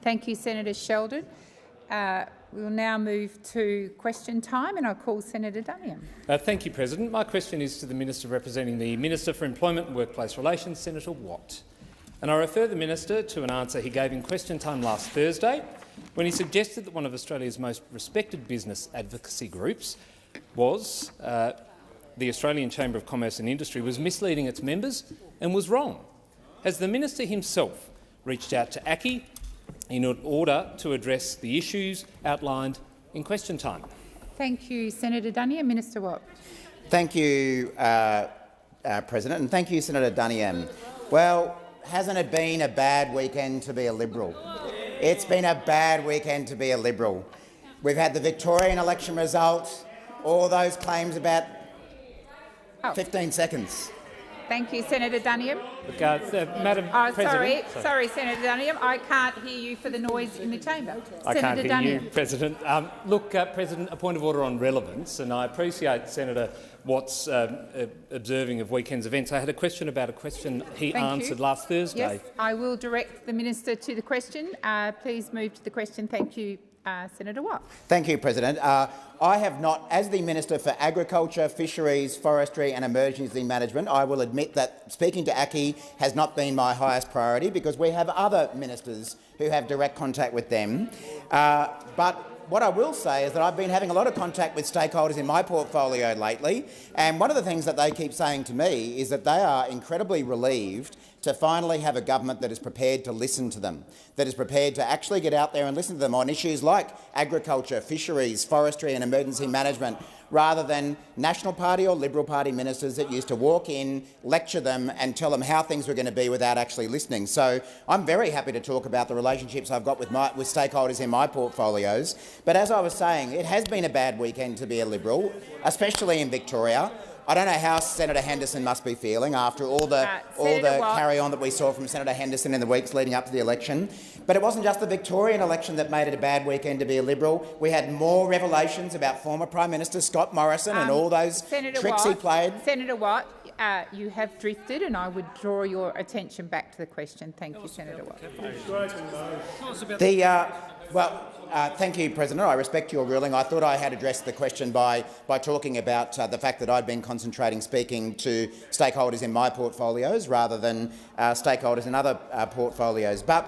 Thank you, Senator Sheldon. We will now move to question time, and I'll call Senator Duniam. Thank you, President. My question is to the Minister representing the Minister for Employment and Workplace Relations, Senator Watt. And I refer the Minister to an answer he gave in question time last Thursday when he suggested that one of Australia's most respected business advocacy groups was the Australian Chamber of Commerce and Industry was misleading its members and was wrong. Has the Minister himself reached out to ACCI in order to address the issues outlined in question time? Thank you, Senator Duniam. Minister Watt. Thank you, President, and thank you, Senator Duniam. Well, hasn't it been a bad weekend to be a Liberal? It's been a bad weekend to be a Liberal. We've had the Victorian election result, all those claims about 15 seconds. Thank you, Senator Duniam. Look, Madam President. Sorry, Senator Duniam. I can't hear you for the noise in the chamber. I can't hear Duniam. you, President. President, a point of order on relevance, and I appreciate Senator Watt's observing of weekend's events. I had a question about a question he answered last Thursday. Yes, I will direct the minister to the question. Please move to the question. Thank you, Senator Watt. Thank you, President. I have not, as the Minister for Agriculture, Fisheries, Forestry and Emergency Management, I will admit that speaking to ACCI has not been my highest priority because we have other ministers who have direct contact with them. But what I will say is that I've been having a lot of contact with stakeholders in my portfolio lately, and one of the things that they keep saying to me is that they are incredibly relieved to finally have a government that is prepared to listen to them, that is prepared to actually get out there and listen to them on issues like agriculture, fisheries, forestry and emergency management, rather than National Party or Liberal Party ministers that used to walk in, lecture them and tell them how things were going to be without actually listening. So I'm very happy to talk about the relationships I've got with stakeholders in my portfolios. But as I was saying, it has been a bad weekend to be a Liberal, especially in Victoria. I don't know how Senator Henderson must be feeling after all the carry-on that we saw from Senator Henderson in the weeks leading up to the election. But it wasn't just the Victorian election that made it a bad weekend to be a Liberal. We had more revelations about former Prime Minister Scott Morrison and all those tricks he played. Senator Watt, you have drifted, and I would draw your attention back to the question. Thank you, Senator Watt. Thank you, President. I respect your ruling. I thought I had addressed the question by talking about the fact that I'd been concentrating speaking to stakeholders in my portfolios rather than stakeholders in other portfolios. But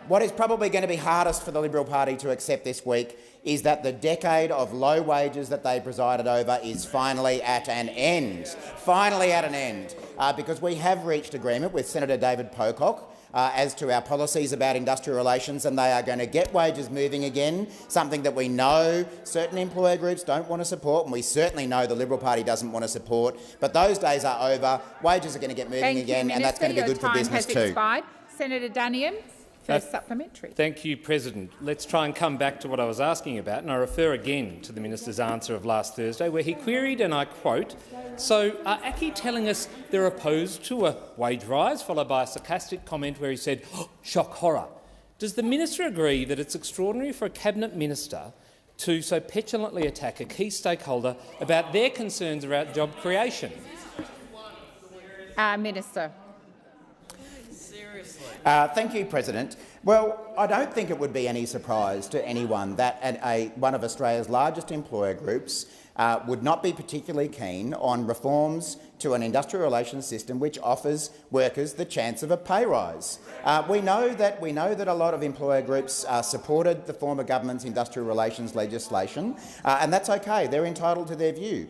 what is probably going to be hardest for the Liberal Party to accept this week is that the decade of low wages that they presided over is finally at an end. Finally at an end, because we have reached agreement with Senator David Pocock as to our policies about industrial relations, and they are going to get wages moving again, something that we know certain employer groups don't want to support, and we certainly know the Liberal Party doesn't want to support. But those days are over. Wages are going to get moving again, and that's going to be good for business too. Expired. Senator Duniam. First supplementary. Thank you, President. Let's try and come back to what I was asking about, and I refer again to the Minister's answer of last Thursday, where he queried, and I quote, "So are ACCI telling us they're opposed to a wage rise?" followed by a sarcastic comment where he said, "Oh, shock horror." Does the Minister agree that it's extraordinary for a Cabinet Minister to so petulantly attack a key stakeholder about their concerns about job creation? Minister. Thank you, President. Well, I don't think it would be any surprise to anyone that one of Australia's largest employer groups would not be particularly keen on reforms to an industrial relations system which offers workers the chance of a pay rise. We know that a lot of employer groups supported the former government's industrial relations legislation, and that's okay. They're entitled to their view.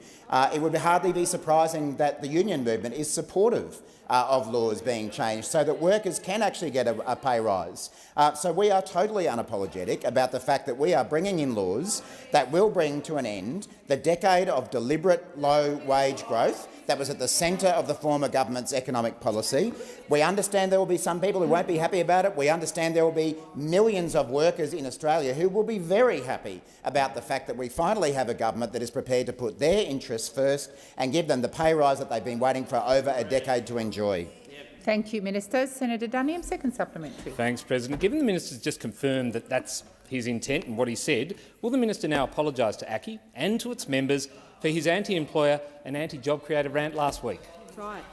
It would hardly be surprising that the union movement is supportive of laws being changed so that workers can actually get a pay rise. So we are totally unapologetic about the fact that we are bringing in laws that will bring to an end the decade of deliberate low wage growth that was at the centre of the former government's economic policy. We understand there will be some people who won't be happy about it. We understand there will be millions of workers in Australia who will be very happy about the fact that we finally have a government that is prepared to put their interests first and give them the pay rise that they've been waiting for over a decade to enjoy. Thank you, Minister. Senator Duniam, second supplementary. Thanks, President. Given the Minister's just confirmed that that's his intent and what he said, will the Minister now apologise to ACCI and to its members for his anti-employer and anti-job creator rant last week? Right.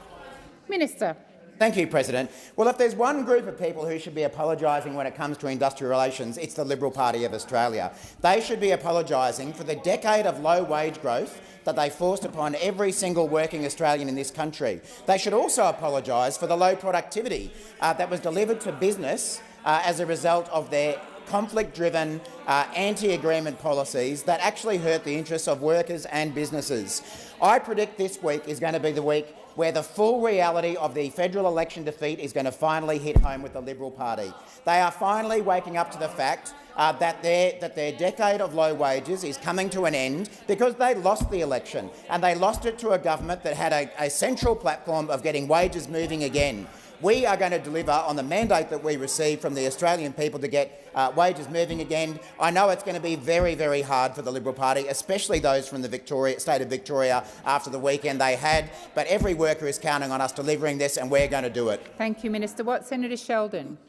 Minister. Thank you, President. Well, if there's one group of people who should be apologising when it comes to industrial relations, it's the Liberal Party of Australia. They should be apologising for the decade of low wage growth that they forced upon every single working Australian in this country. They should also apologise for the low productivity that was delivered to business as a result of their conflict-driven, anti-agreement policies that actually hurt the interests of workers and businesses. I predict this week is going to be the week where the full reality of the federal election defeat is going to finally hit home with the Liberal Party. They are finally waking up to the fact that their decade of low wages is coming to an end because they lost the election, and they lost it to a government that had a central platform of getting wages moving again. We are going to deliver on the mandate that we received from the Australian people to get wages moving again. I know it's going to be very, very hard for the Liberal Party, especially those from the state of Victoria after the weekend they had, but every worker is counting on us delivering this, and we're going to do it. Thank you, Minister Watt. Senator Sheldon.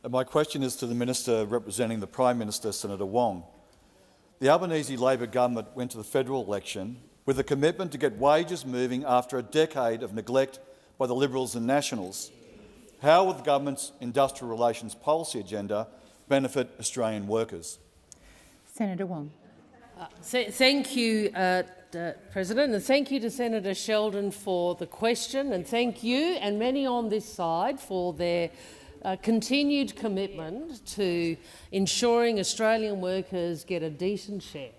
My question is to the Minister representing the Prime Minister, Senator Wong. The Albanese Labor government went to the federal election with a commitment to get wages moving after a decade of neglect by the Liberals and Nationals. How will the government's industrial relations policy agenda benefit Australian workers? Senator Wong. Thank you, President, and thank you to Senator Sheldon for the question, and thank you and many on this side for their continued commitment to ensuring Australian workers get a decent share.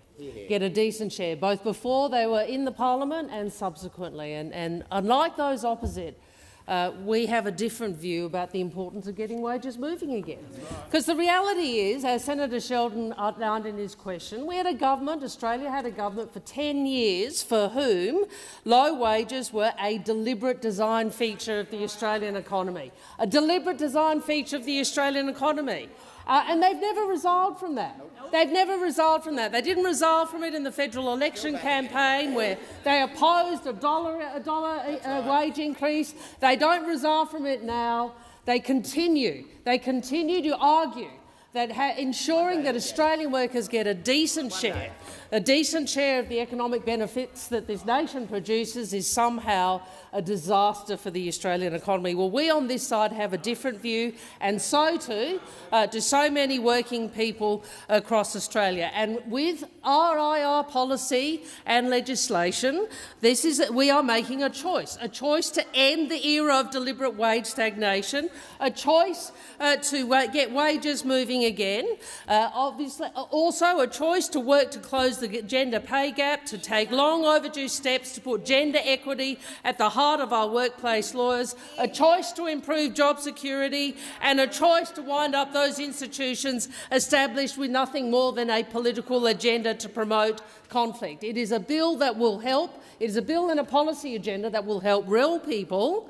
Both before they were in the parliament and subsequently. And unlike those opposite, we have a different view about the importance of getting wages moving again. Because the reality is, as Senator Sheldon outlined in his question, Australia had a government for 10 years for whom low wages were a deliberate design feature of the Australian economy. A deliberate design feature of the Australian economy. And they've never resolved from that. They didn't resolve from it in the federal election campaign, where they opposed a dollar wage increase. They don't resolve from it now. They continue to argue that ensuring that Australian workers get a decent share of the economic benefits that this nation produces is somehow a disaster for the Australian economy. Well, we on this side have a different view, and so too do so many working people across Australia. And with our IR policy and legislation, we are making a choice to end the era of deliberate wage stagnation, a choice to get wages moving again, obviously also a choice to work to close the gender pay gap, to take long overdue steps to put gender equity at the heart of our workplace laws, a choice to improve job security, and a choice to wind up those institutions established with nothing more than a political agenda to promote conflict. It is a bill that will help. It is a bill and a policy agenda that will help real people,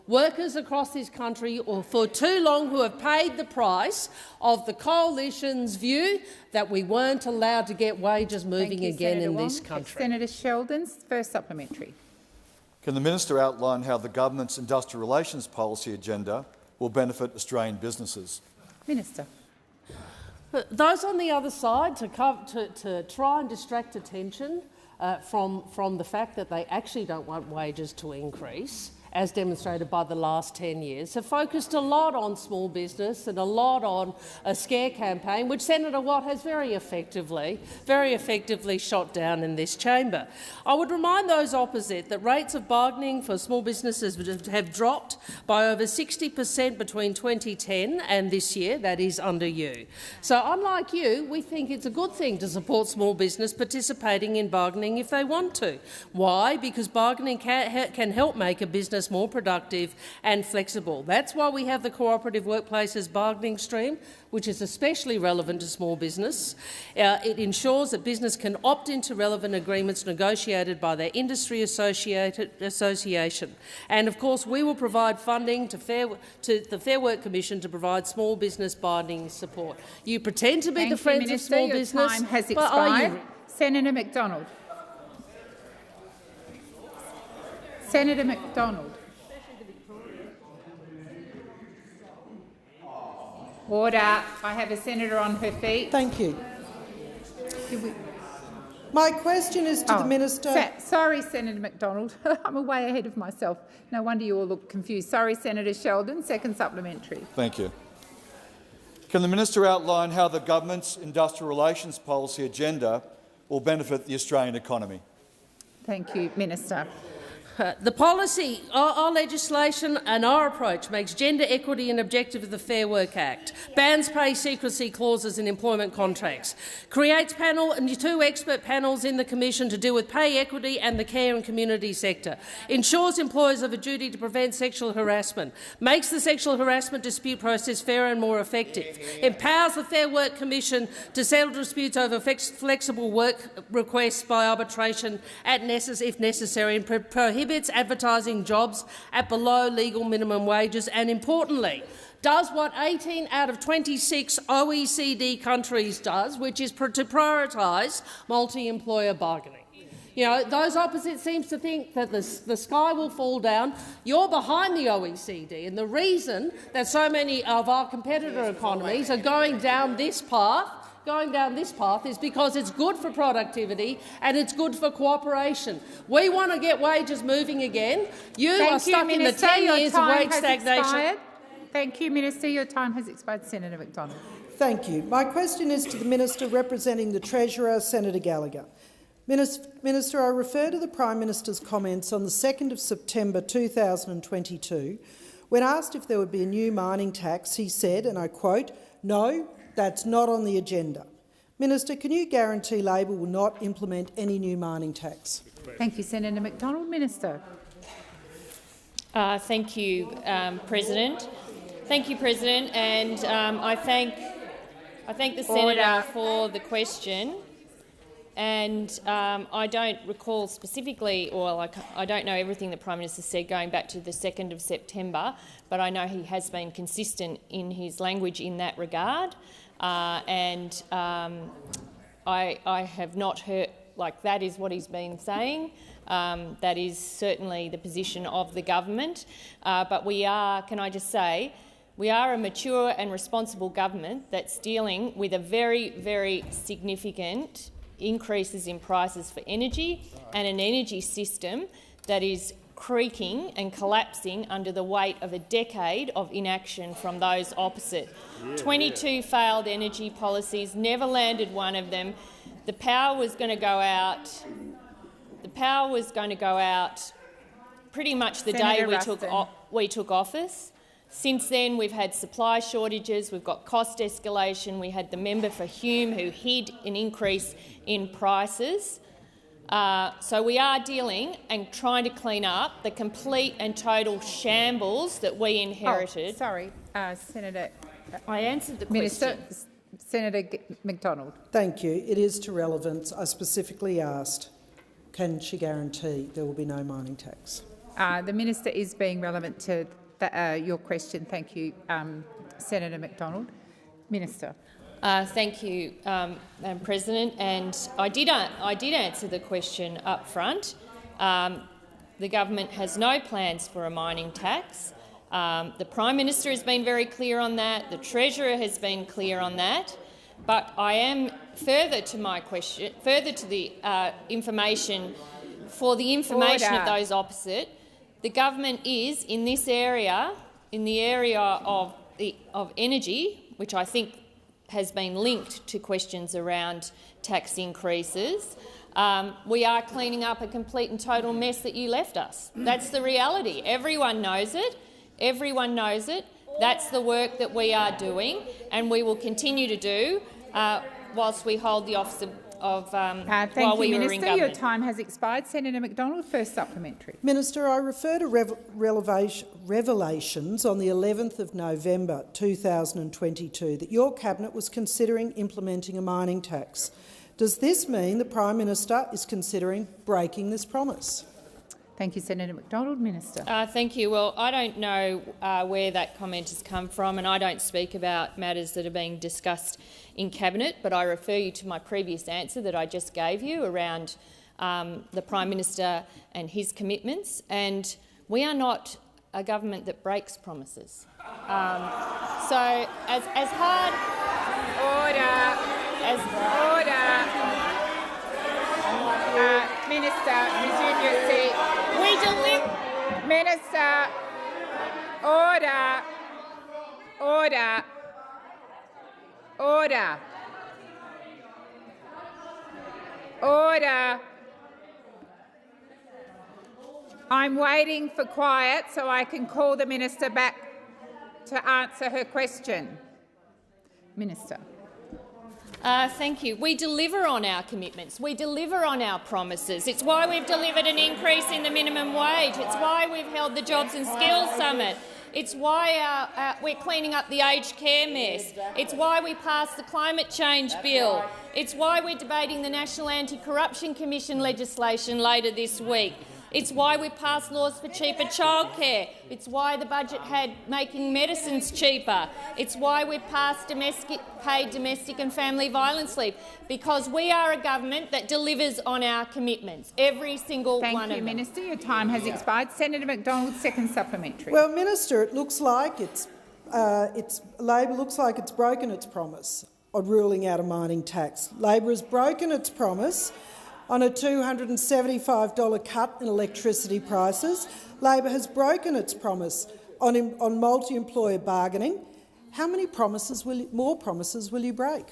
workers across this country, or for too long who have paid the price of the Coalition's view that we weren't allowed to get wages moving again in this country. Senator Sheldon's first supplementary. Can the Minister outline how the government's industrial relations policy agenda will benefit Australian businesses? Minister. Those on the other side to try and distract attention from the fact that they actually don't want wages to increase, as demonstrated by the last 10 years, have focused a lot on small business and a lot on a scare campaign, which Senator Watt has very effectively shot down in this chamber. I would remind those opposite that rates of bargaining for small businesses have dropped by over 60% between 2010 and this year. That is under you. So, unlike you, we think it's a good thing to support small business participating in bargaining if they want to. Why? Because bargaining can help make a business more productive and flexible. That's why we have the Cooperative Workplaces bargaining stream, which is especially relevant to small business. It ensures that business can opt into relevant agreements negotiated by their industry association. And, of course, we will provide funding to the Fair Work Commission to provide small business bargaining support. You pretend to be the friends of small business. Time has expired. Senator McDonald. Senator McDonald. Order. I have a senator on her feet. Thank you. My question is to the Minister. Sorry, Senator McDonald. I'm way ahead of myself. No wonder you all look confused. Sorry, Senator Sheldon. Second supplementary. Thank you. Can the Minister outline how the government's industrial relations policy agenda will benefit the Australian economy? Thank you, Minister. The policy, our legislation and our approach makes gender equity an objective of the Fair Work Act, bans pay secrecy clauses in employment contracts, creates two expert panels in the Commission to deal with pay equity and the care and community sector, ensures employers have a duty to prevent sexual harassment, makes the sexual harassment dispute process fairer and more effective, empowers the Fair Work Commission to settle disputes over flexible work requests by arbitration if necessary, and prohibits advertising jobs at below legal minimum wages, and importantly, does what 18 out of 26 OECD countries does, which is to prioritise multi-employer bargaining. You know, those opposites seem to think that the sky will fall down. You're behind the OECD, and the reason that so many of our competitor economies are going down this path is because it's good for productivity and it's good for cooperation. We want to get wages moving again. You are stuck in the 10 years of wage stagnation. Thank you, Minister. Your time has expired. Senator McDonald. Thank you. My question is to the Minister representing the Treasurer, Senator Gallagher. Minister, I refer to the Prime Minister's comments on the 2nd of September 2022. When asked if there would be a new mining tax, he said, and I quote, "No, that's not on the agenda." Minister, can you guarantee Labor will not implement any new mining tax? Thank you, Senator McDonald. Minister. Thank you, President. Thank you, President, and I thank the senator for the question. And I don't recall specifically, or I don't know everything the Prime Minister said going back to the 2nd of September, but I know he has been consistent in his language in that regard. I have not heard, that is what he's been saying. That is certainly the position of the government. But we are, can I just say, we are a mature and responsible government that's dealing with a very, very significant increases in prices for energy and an energy system that is creaking and collapsing under the weight of a decade of inaction from those opposite. 22 failed energy policies, never landed one of them. The power was going to go out. The power was going to go out pretty much the day we took office. Since then, we've had supply shortages, we've got cost escalation, we had the member for Hume who hid an increase in prices. So we are dealing and trying to clean up the complete and total shambles that we inherited. Senator. I answered the Minister, question. Senator McDonald. Thank you. It is to relevance. I specifically asked, can she guarantee there will be no mining tax? The Minister is being relevant to your question. Thank you, Senator McDonald. Minister. Thank you, Madam President. And I did answer the question up front. The government has no plans for a mining tax. The Prime Minister has been very clear on that. The Treasurer has been clear on that. But I am further to my question, further to the information, for the information of those opposite. The government is in this area, in the area of energy, which I think has been linked to questions around tax increases. We are cleaning up a complete and total mess that you left us. That's the reality. Everyone knows it. Everyone knows it. That's the work that we are doing, and we will continue to do whilst we hold the office of while we were in government. Your time has expired. Senator McDonald, first supplementary. Minister, I refer to revelations on the 11th of November 2022 that your cabinet was considering implementing a mining tax. Does this mean the Prime Minister is considering breaking this promise? Thank you, Senator McDonald. Minister. Thank you. Well, I don't know where that comment has come from, and I don't speak about matters that are being discussed in Cabinet, but I refer you to my previous answer that I just gave you around the Prime Minister and his commitments. And we are not a government that breaks promises. So as hard... Order. Minister, resume your seat. We deliver. Minister, order. Order. Order. Order. I'm waiting for quiet so I can call the minister back to answer her question. Minister. Thank you. We deliver on our commitments. We deliver on our promises. It's why we've delivered an increase in the minimum wage. It's why we've held the Jobs and Skills Summit. It's why we're cleaning up the aged care mess. It's why we passed the climate change bill. It's why we're debating the National Anti-Corruption Commission legislation later this week. It's why we passed laws for cheaper childcare. It's why the budget had making medicines cheaper. It's why we passed paid domestic and family violence leave, because we are a government that delivers on our commitments, every single one of them. Thank you, Minister. Your time has expired. Senator McDonald, second supplementary. Well, Minister, it looks like Labor looks like it's broken its promise on ruling out a mining tax. Labor has broken its promise on a $275 cut in electricity prices. Labor has broken its promise on multi-employer bargaining. How many more promises will you break?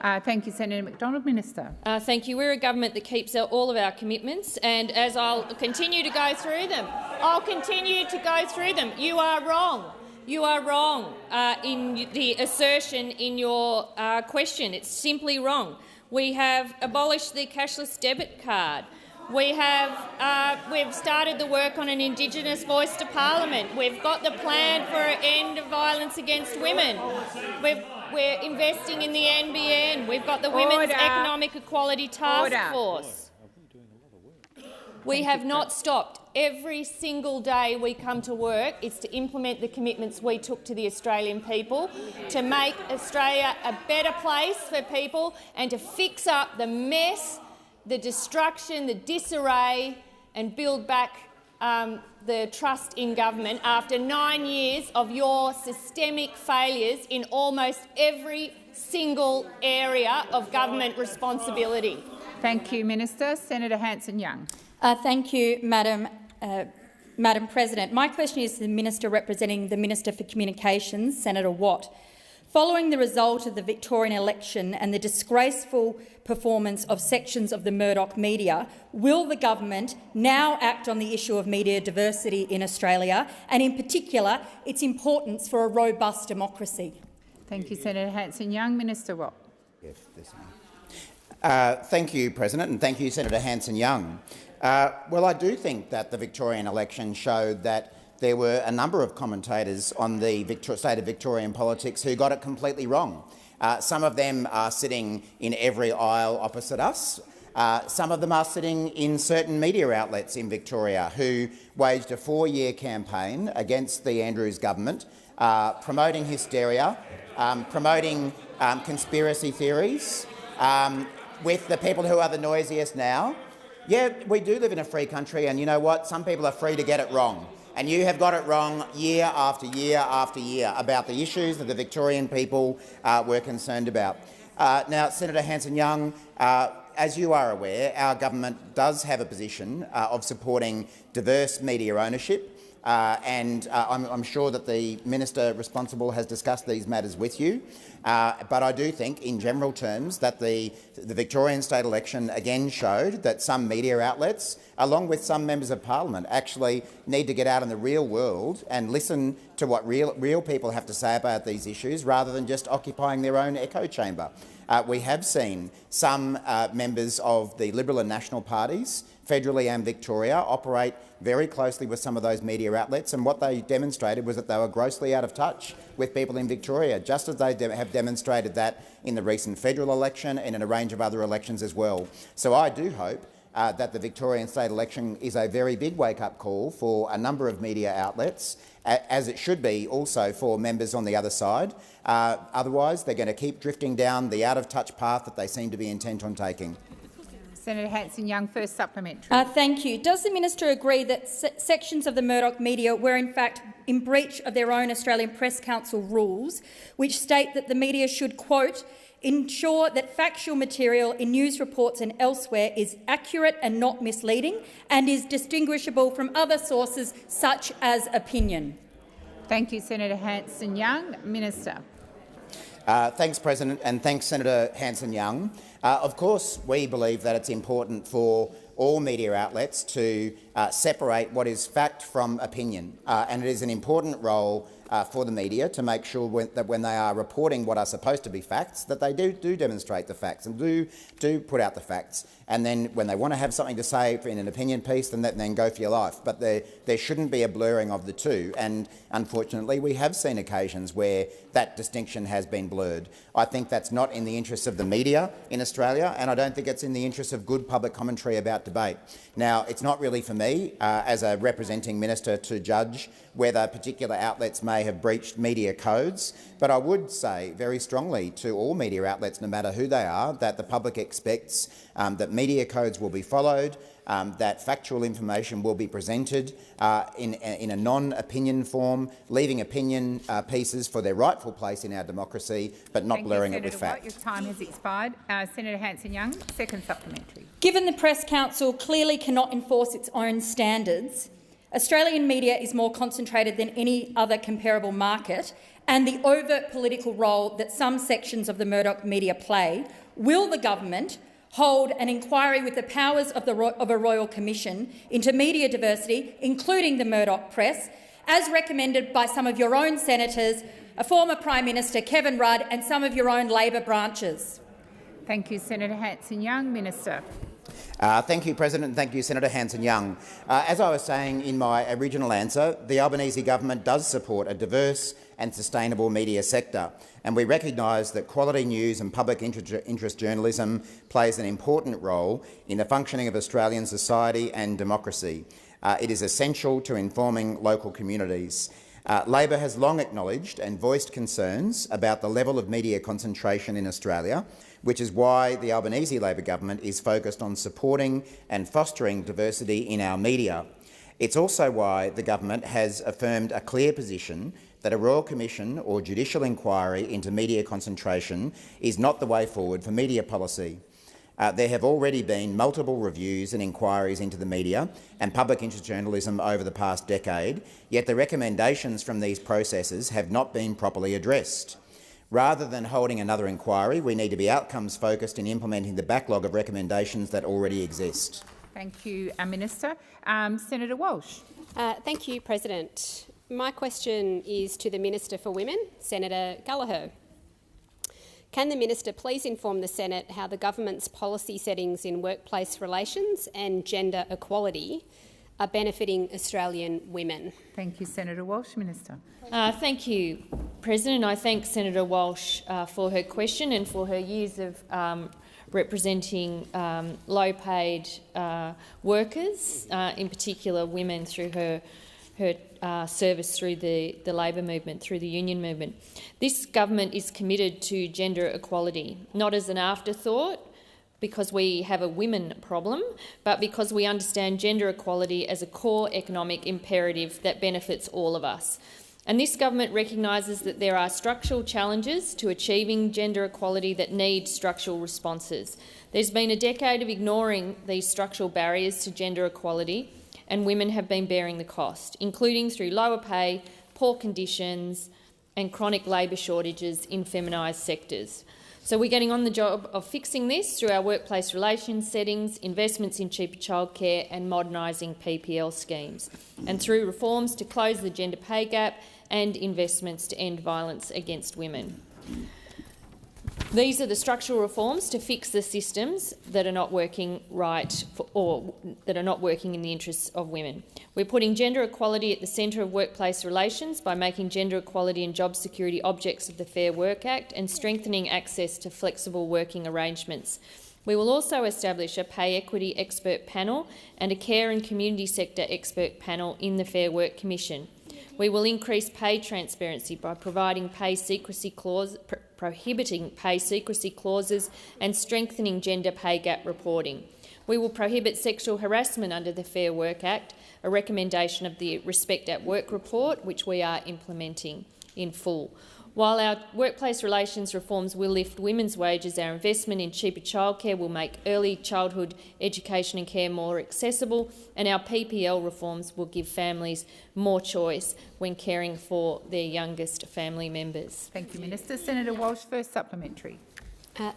Thank you, Senator McDonald. Minister. Thank you. We're a government that keeps all of our commitments, and as I'll continue to go through them, You are wrong. You are wrong in the assertion in your question. It's simply wrong. We have abolished the cashless debit card. We've started the work on an Indigenous voice to Parliament. We've got the plan for an end of violence against women. We're investing in the NBN. We've got the Women's Economic Equality Task Force. We have not stopped. Every single day we come to work is to implement the commitments we took to the Australian people, to make Australia a better place for people and to fix up the mess, the destruction, the disarray, and build back the trust in government after 9 years of your systemic failures in almost every single area of government responsibility. Thank you, Minister. Senator Hanson-Young. Thank you, Madam President. My question is to the Minister representing the Minister for Communications, Senator Watt. Following the result of the Victorian election and the disgraceful performance of sections of the Murdoch media, will the government now act on the issue of media diversity in Australia and, in particular, its importance for a robust democracy? Thank you, Senator Hanson-Young. Minister Watt. Yes, this one. Thank you, President, and thank you, Senator Hanson-Young. Well, I do think that the Victorian election showed that there were a number of commentators on the state of Victorian politics who got it completely wrong. Some of them are sitting in every aisle opposite us. Some of them are sitting in certain media outlets in Victoria who waged a 4-year campaign against the Andrews government, promoting hysteria, promoting conspiracy theories, with the people who are the noisiest now. Yeah, we do live in a free country, and you know what? Some people are free to get it wrong. And you have got it wrong year after year after year about the issues that the Victorian people were concerned about. Now, Senator Hanson-Young, as you are aware, our government does have a position of supporting diverse media ownership. I'm sure that the minister responsible has discussed these matters with you. But I do think, in general terms, that the Victorian state election again showed that some media outlets, along with some members of parliament, actually need to get out in the real world and listen to what real people have to say about these issues, rather than just occupying their own echo chamber. We have seen some members of the Liberal and National parties, federally and Victoria, operate very closely with some of those media outlets, and what they demonstrated was that they were grossly out of touch with people in Victoria, just as they have demonstrated that in the recent federal election and in a range of other elections as well. So I do hope that the Victorian state election is a very big wake-up call for a number of media outlets, as it should be also for members on the other side. Otherwise, they're going to keep drifting down the out-of-touch path that they seem to be intent on taking. Senator Hanson-Young, first supplementary. Thank you. Does the minister agree that sections of the Murdoch media were in fact in breach of their own Australian Press Council rules, which state that the media should, quote, ensure that factual material in news reports and elsewhere is accurate and not misleading and is distinguishable from other sources such as opinion? Thank you, Senator Hanson-Young. Minister. Thanks, President, and thanks, Senator Hanson-Young. Of course, we believe that it's important for all media outlets to separate what is fact from opinion, and it is an important role for the media to make sure that when they are reporting what are supposed to be facts, that they do demonstrate the facts and do put out the facts. And then when they want to have something to say in an opinion piece, then go for your life. But there shouldn't be a blurring of the two. And unfortunately, we have seen occasions where that distinction has been blurred. I think that's not in the interests of the media in Australia, and I don't think it's in the interests of good public commentary about debate. Now, it's not really for me, as a representing minister, to judge whether particular outlets may have breached media codes, but I would say very strongly to all media outlets, no matter who they are, that the public expects that media codes will be followed, that factual information will be presented in a non-opinion form, leaving opinion pieces for their rightful place in our democracy, but not blurring it with fact. Your time has expired. Senator Hanson-Young, second supplementary. Given the Press Council clearly cannot enforce its own standards, Australian media is more concentrated than any other comparable market, and the overt political role that some sections of the Murdoch media play, will the government hold an inquiry with the powers of a Royal Commission into media diversity, including the Murdoch press, as recommended by some of your own senators, a former Prime Minister Kevin Rudd and some of your own Labor branches? Thank you, Senator Hanson-Young. Minister. Thank you, President, and thank you, Senator Hanson-Young. As I was saying in my original answer, the Albanese government does support a diverse and sustainable media sector, and we recognise that quality news and public interest journalism plays an important role in the functioning of Australian society and democracy. It is essential to informing local communities. Labor has long acknowledged and voiced concerns about the level of media concentration in Australia, which is why the Albanese Labor government is focused on supporting and fostering diversity in our media. It's also why the government has affirmed a clear position that a Royal Commission or judicial inquiry into media concentration is not the way forward for media policy. There have already been multiple reviews and inquiries into the media and public interest journalism over the past decade, yet the recommendations from these processes have not been properly addressed. Rather than holding another inquiry, we need to be outcomes-focused in implementing the backlog of recommendations that already exist. Thank you, Minister. Senator Walsh. Thank you, President. My question is to the Minister for Women, Senator Gallagher. Can the Minister please inform the Senate how the government's policy settings in workplace relations and gender equality are benefiting Australian women? Thank you, Senator Walsh. Minister. Thank you, President. I thank Senator Walsh for her question and for her years of representing low-paid workers, in particular women, through her service through the Labor movement, through the union movement. This government is committed to gender equality, not as an afterthought because we have a women problem, but because we understand gender equality as a core economic imperative that benefits all of us. And this government recognises that there are structural challenges to achieving gender equality that need structural responses. There's been a decade of ignoring these structural barriers to gender equality, and women have been bearing the cost, including through lower pay, poor conditions and chronic labour shortages in feminised sectors. So we're getting on the job of fixing this through our workplace relations settings, investments in cheaper childcare and modernising PPL schemes, and through reforms to close the gender pay gap and investments to end violence against women. These are the structural reforms to fix the systems that are not working right or that are not working in the interests of women. We're putting gender equality at the centre of workplace relations by making gender equality and job security objects of the Fair Work Act and strengthening access to flexible working arrangements. We will also establish a pay equity expert panel and a care and community sector expert panel in the Fair Work Commission. We will increase pay transparency by providing pay secrecy prohibiting pay secrecy clauses and strengthening gender pay gap reporting. We will prohibit sexual harassment under the Fair Work Act, a recommendation of the Respect at Work report, which we are implementing. in full. While our workplace relations reforms will lift women's wages, our investment in cheaper childcare will make early childhood education and care more accessible, and our PPL reforms will give families more choice when caring for their youngest family members. Thank you, Minister. Senator Walsh, first supplementary.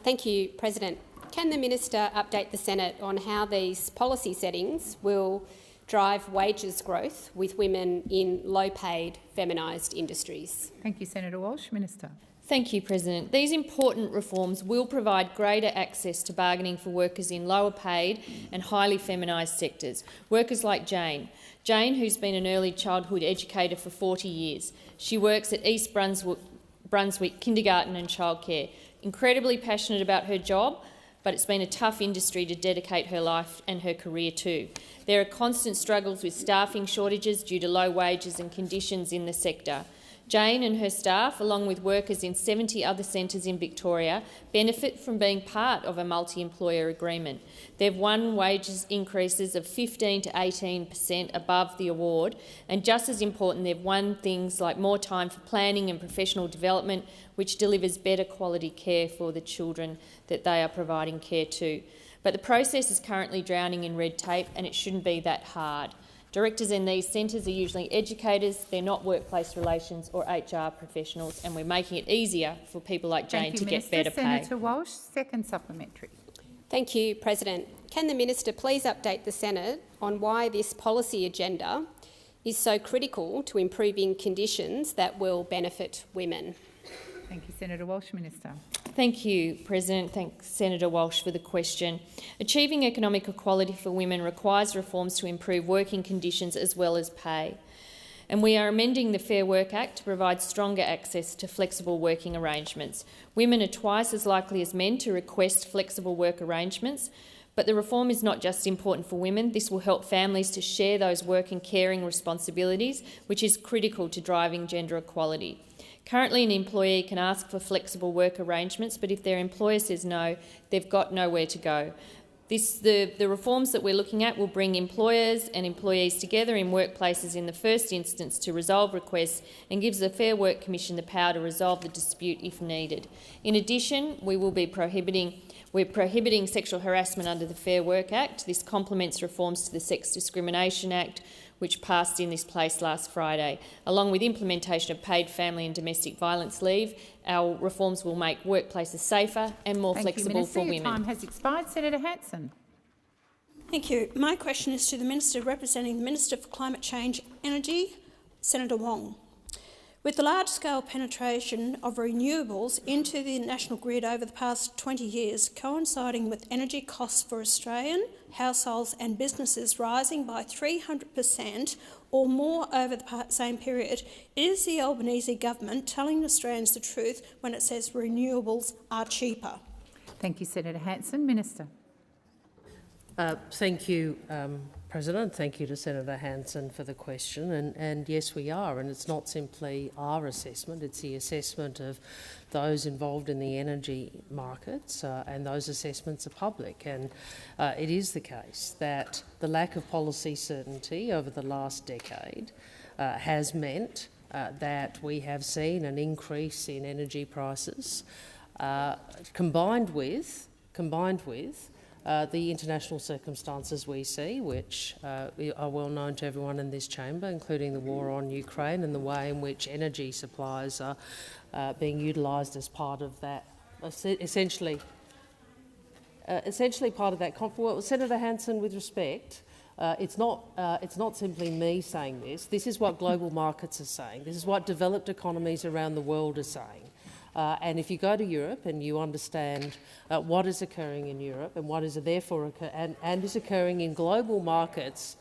Thank you, President. Can the minister update the Senate on how these policy settings will drive wages growth with women in low-paid, feminised industries? Thank you, Senator Walsh. Minister. Thank you, President. These important reforms will provide greater access to bargaining for workers in lower paid and highly feminised sectors. Workers like Jane. Jane, who's been an early childhood educator for 40 years. She works at East Brunswick Kindergarten and Childcare. Incredibly passionate about her job, but it's been a tough industry to dedicate her life and her career to. There are constant struggles with staffing shortages due to low wages and conditions in the sector. Jane and her staff, along with workers in 70 other centres in Victoria, benefit from being part of a multi-employer agreement. They've won wages increases of 15% to 18% above the award, and just as important, they've won things like more time for planning and professional development, which delivers better quality care for the children that they are providing care to. But the process is currently drowning in red tape, and it shouldn't be that hard. Directors in these centres are usually educators, they're not workplace relations or HR professionals, and we're making it easier for people like Jane to get better pay. Senator Walsh, second supplementary. Thank you, President. Can the minister please update the Senate on why this policy agenda is so critical to improving conditions that will benefit women? Thank you, Senator Walsh. Minister. Thank you, President. Thanks, Senator Walsh, for the question. Achieving economic equality for women requires reforms to improve working conditions as well as pay. And we are amending the Fair Work Act to provide stronger access to flexible working arrangements. Women are twice as likely as men to request flexible work arrangements, but the reform is not just important for women. This will help families to share those work and caring responsibilities, which is critical to driving gender equality. Currently, an employee can ask for flexible work arrangements, but if their employer says no, they've got nowhere to go. The reforms that we're looking at will bring employers and employees together in workplaces in the first instance to resolve requests and gives the Fair Work Commission the power to resolve the dispute if needed. In addition, we're prohibiting sexual harassment under the Fair Work Act. This complements reforms to the Sex Discrimination Act, which passed in this place last Friday. Along with implementation of paid family and domestic violence leave, our reforms will make workplaces safer and more flexible for women. Your time has expired. Senator Hanson. Thank you. My question is to the Minister representing the Minister for Climate Change Energy, Senator Wong. With the large-scale penetration of renewables into the national grid over the past 20 years, coinciding with energy costs for Australian households and businesses rising by 300% or more over the same period, is the Albanese government telling Australians the truth when it says renewables are cheaper? Thank you, Senator Hanson. Minister. Thank you, President. Thank you to Senator Hanson for the question. And yes, we are. And it's not simply our assessment, it's the assessment of those involved in the energy markets, and those assessments are public. And it is the case that the lack of policy certainty over the last decade has meant that we have seen an increase in energy prices, combined with the international circumstances we see, which are well known to everyone in this chamber, including the war on Ukraine and the way in which energy supplies are being utilised as part of that, essentially part of that conflict. Well, Senator Hanson, with respect, it's not simply me saying this. This is what global markets are saying. This is what developed economies around the world are saying. And if you go to Europe and you understand what is occurring in Europe and what is therefore and is occurring in global markets,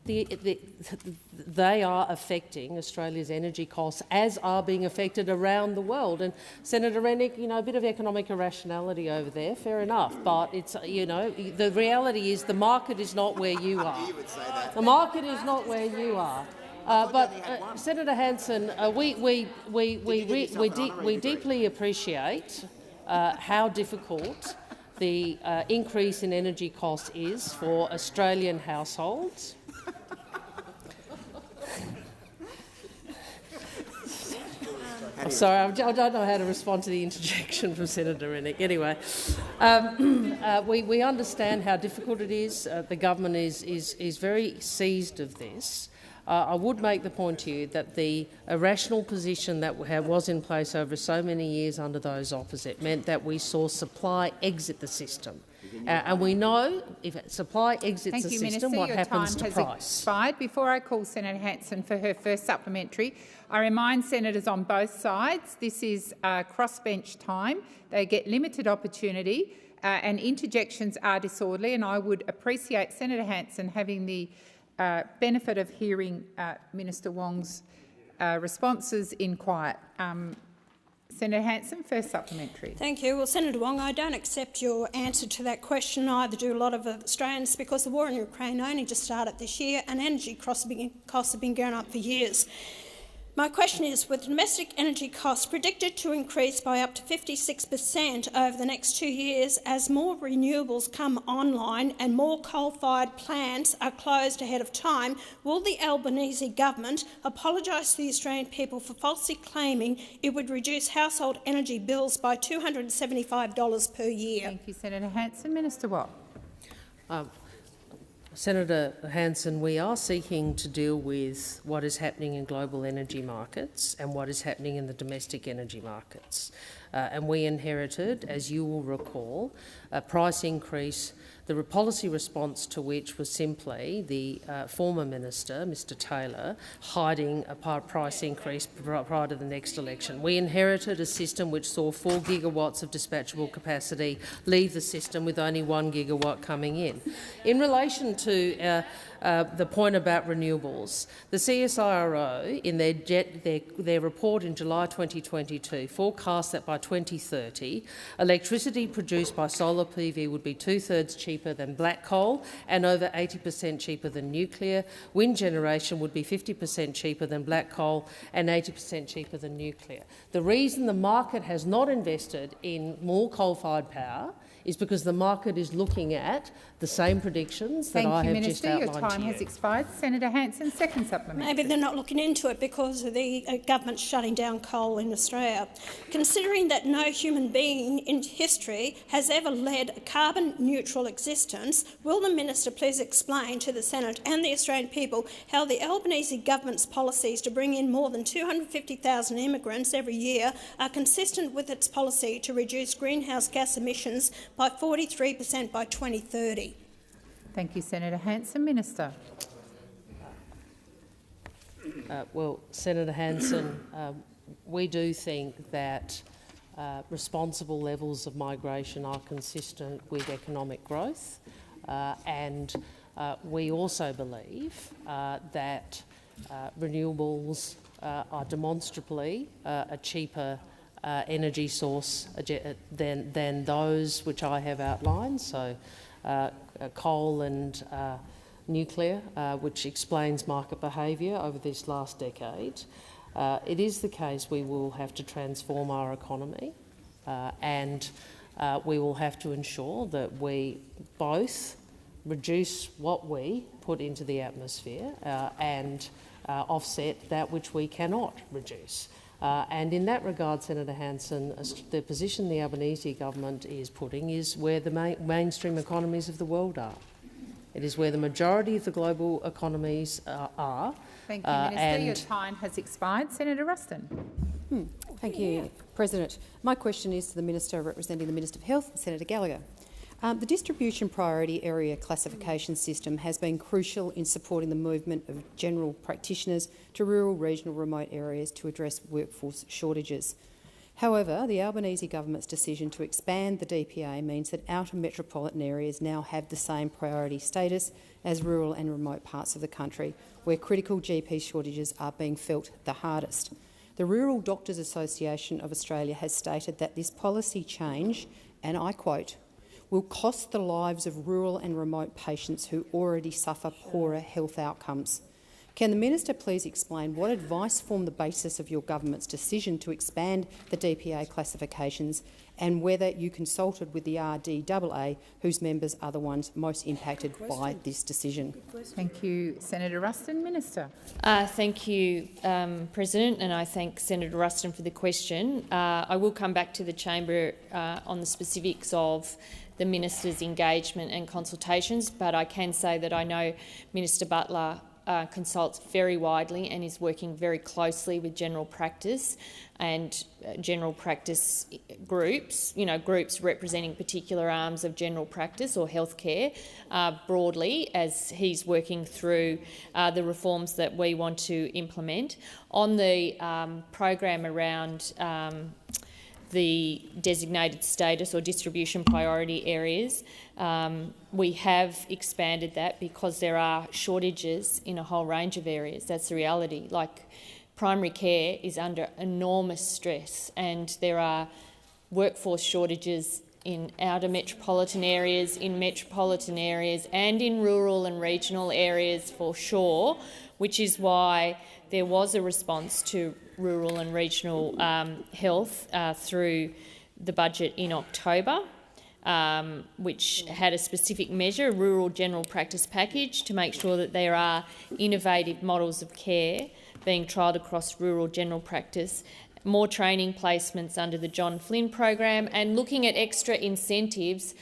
they are affecting Australia's energy costs, as are being affected around the world. And Senator Rennick, a bit of economic irrationality over there, fair enough. But it's, the reality is the market is not where you are. The market is not where you are. Senator Hanson, we deeply appreciate how difficult the increase in energy costs is for Australian households. Sorry, I don't know how to respond to the interjection from Senator Rennick. Anyway, we understand how difficult it is. The government is very seized of this. I would make the point to you that the irrational position that was in place over so many years under those opposite meant that we saw supply exit the system. And we know if supply exits the system, what happens to price. Thank you, Minister. Your time has expired. Before I call Senator Hanson for her first supplementary, I remind senators on both sides this is crossbench time. They get limited opportunity and interjections are disorderly, and I would appreciate Senator Hanson having the benefit of hearing Minister Wong's responses in quiet. Senator Hanson, first supplementary. Thank you. Well, Senator Wong, I don't accept your answer to that question. Neither do a lot of Australians, because the war in Ukraine only just started this year and energy costs have been going up for years. My question is, with domestic energy costs predicted to increase by up to 56% over the next 2 years as more renewables come online and more coal-fired plants are closed ahead of time, will the Albanese government apologise to the Australian people for falsely claiming it would reduce household energy bills by $275 per year? Thank you, Senator Hanson. Minister Watt. Senator Hanson, we are seeking to deal with what is happening in global energy markets and what is happening in the domestic energy markets. And we inherited, as you will recall, a price increase, the policy response to which was simply the former minister, Mr Taylor, hiding a price increase prior to the next election. We inherited a system which saw 4 gigawatts of dispatchable capacity leave the system with only 1 gigawatt coming in. In relation to the point about renewables, the CSIRO, in their report in July 2022, forecast that by 2030, electricity produced by solar PV would be 2/3 cheaper than black coal and over 80% cheaper than nuclear. Wind generation would be 50% cheaper than black coal and 80% cheaper than nuclear. The reason the market has not invested in more coal-fired power is because the market is looking at the same predictions that I have just outlined to you. Thank you, Minister. Your time has expired. Senator Hanson, second supplementary. Maybe they're not looking into it because of the government shutting down coal in Australia. Considering that no human being in history has ever led a carbon-neutral existence, will the minister please explain to the Senate and the Australian people how the Albanese government's policies to bring in more than 250,000 immigrants every year are consistent with its policy to reduce greenhouse gas emissions by 43% by 2030. Thank you, Senator Hanson. Minister. Well, Senator Hanson, we do think that responsible levels of migration are consistent with economic growth, and we also believe that renewables are demonstrably a cheaper energy source than those which I have outlined, so coal and nuclear, which explains market behaviour over this last decade. It is the case we will have to transform our economy and we will have to ensure that we both reduce what we put into the atmosphere and offset that which we cannot reduce. And in that regard, Senator Hanson, the position the Albanese government is putting is where the mainstream economies of the world are. It is where the majority of the global economies are. Thank you, Minister. Your time has expired. Senator Ruston. Thank you, President. My question is to the Minister representing the Minister of Health, Senator Gallagher. The distribution priority area classification system has been crucial in supporting the movement of general practitioners to rural, regional, remote areas to address workforce shortages. However, the Albanese government's decision to expand the DPA means that outer metropolitan areas now have the same priority status as rural and remote parts of the country, where critical GP shortages are being felt the hardest. The Rural Doctors Association of Australia has stated that this policy change, and I quote, will cost the lives of rural and remote patients who already suffer poorer health outcomes. Can the minister please explain what advice formed the basis of your government's decision to expand the DPA classifications and whether you consulted with the RDAA, whose members are the ones most impacted by this decision? Thank you, Senator Ruston. Minister. Thank you, President, and I thank Senator Ruston for the question. I will come back to the chamber on the specifics of the minister's engagement and consultations, but I can say that I know Minister Butler consults very widely and is working very closely with general practice and general practice groups, groups representing particular arms of general practice or healthcare broadly, as he's working through the reforms that we want to implement. On the program around the designated status or distribution priority areas, we have expanded that because there are shortages in a whole range of areas. That's the reality. Like, primary care is under enormous stress, and there are workforce shortages in outer metropolitan areas, and in rural and regional areas for sure, which is why there was a response to rural and regional health through the budget in October, which had a specific measure, a rural general practice package, to make sure that there are innovative models of care being trialled across rural general practice, more training placements under the John Flynn program, and looking at extra incentives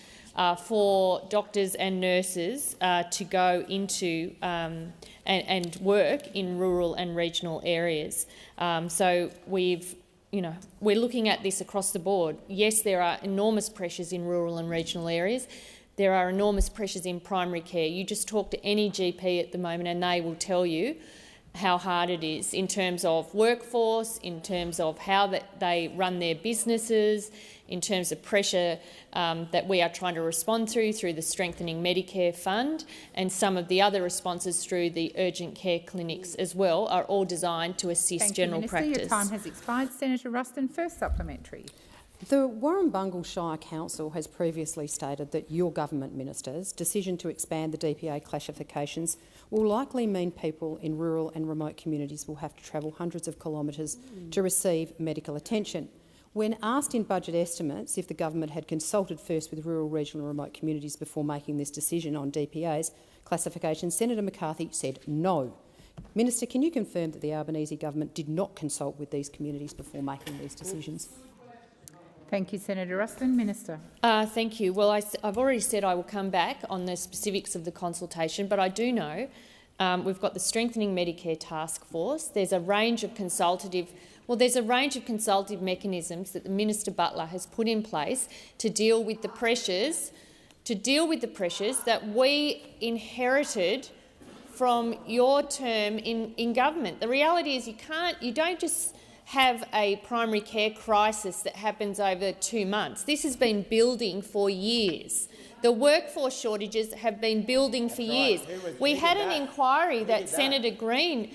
for doctors and nurses to go into and work in rural and regional areas. So we're looking at this across the board. Yes, there are enormous pressures in rural and regional areas. There are enormous pressures in primary care. You just talk to any GP at the moment and they will tell you how hard it is in terms of workforce, in terms of how they run their businesses, in terms of pressure that we are trying to respond through the Strengthening Medicare Fund, and some of the other responses through the urgent care clinics as well are all designed to assist general practice. Your time has expired. Senator Ruston, first supplementary. The Warrumbungle Shire Council has previously stated that your government minister's decision to expand the DPA classifications will likely mean people in rural and remote communities will have to travel hundreds of kilometres to receive medical attention. When asked in budget estimates if the government had consulted first with rural, regional and remote communities before making this decision on DPA's classification, Senator McCarthy said no. Minister, can you confirm that the Albanese government did not consult with these communities before making these decisions? Thank you, Senator Ruston. Minister. Thank you. Well, I've already said I will come back on the specifics of the consultation, but I do know we've got the Strengthening Medicare Task Force. There's a range of consultative mechanisms that the Minister Butler has put in place to deal with the pressures, that we inherited from your term in government. The reality is you don't just have a primary care crisis that happens over 2 months. This has been building for years. The workforce shortages have been building for years. We had an inquiry that Senator Green